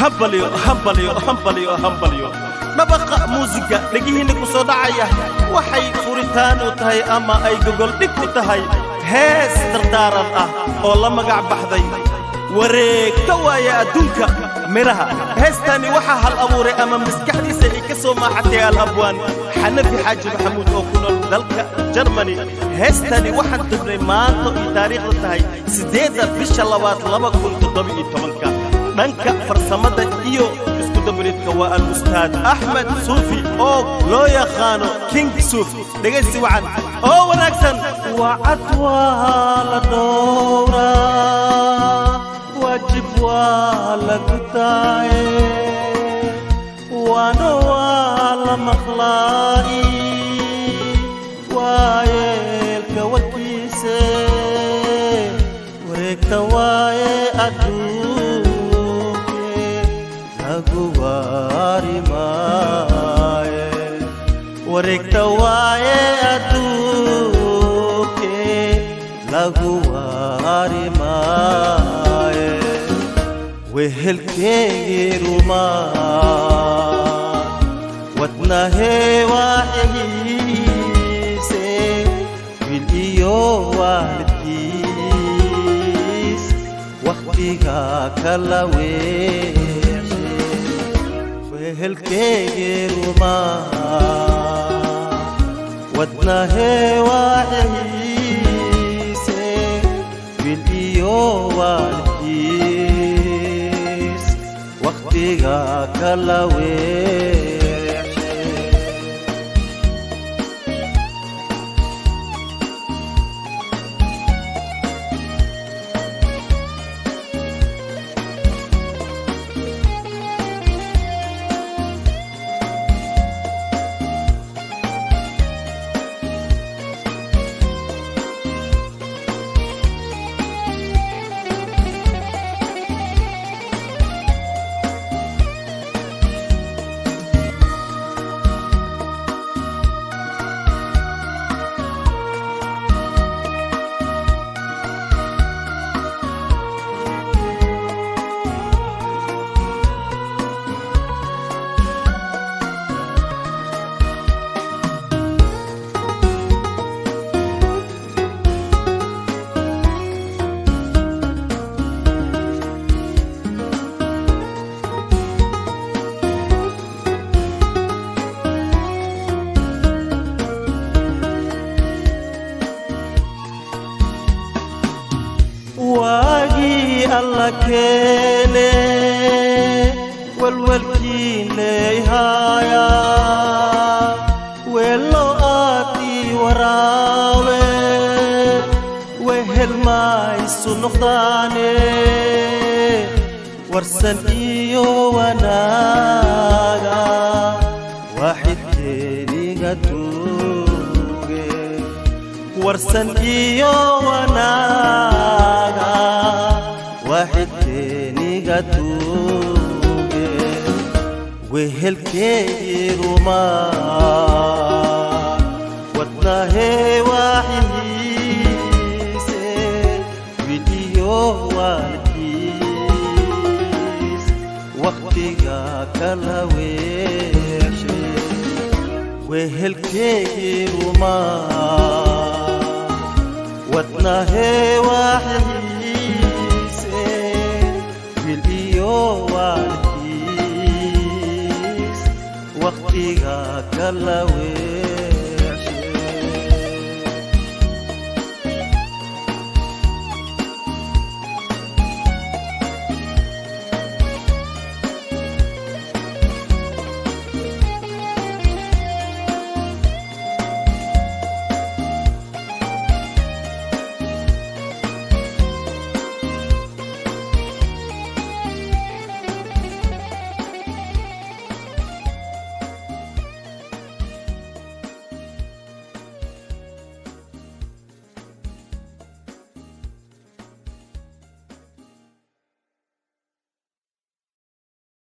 همبليو همبليو همبليو همبليو نبقى موسيقى لقيهن كسو دعايا وحي فوريتان وتهي أما أي جوجل ديكو تهي hees dardaaran ah oo la magac baxday wareegto waye aduunka miraha heestani waxa hal abuuray ama maskaxdiisa ay ka soo maaxatay al-abwaan xanafi xaaji maxamuud oo ku nool dalka Germany heestani waxa dibnay maanta oo taariikhda tahay 8 bisha 2017 dhanka farsamada iyo isku dabridka waa al-ustaad Ahmed Suufi oo loo yaqaano King Suufi dhageysi wacan oo wanaagsan وعطوى لدورة واجب ولقطاي ونوال مخلاي وايلك والكيسي wareegto waye aduunka lagu waari maaye wareegto waye aduunka lagu waari maaye wehelkeegi rumaa wadnahe waaxiise wil iyo waalidkiis waqtiga kala weeshe wehelkeegi rumaa wadnahe waaxiise wil iyo waalidkiis waqtiga kala weeshe واجي الله كيني والكيني هايا ولو آتي وراوي وهل ما يسنخداني ورسن إيو وناغا واحد تاني غتوغي ورسن إيو وناغا واحد تاني غتوغي وهلكي رما ودناهي واحيسي فيديو والكيس وقتيغا كلاويشي وهلكي رما ودناهي واحيسي فيديو والكيس وقتيغا كلاويشي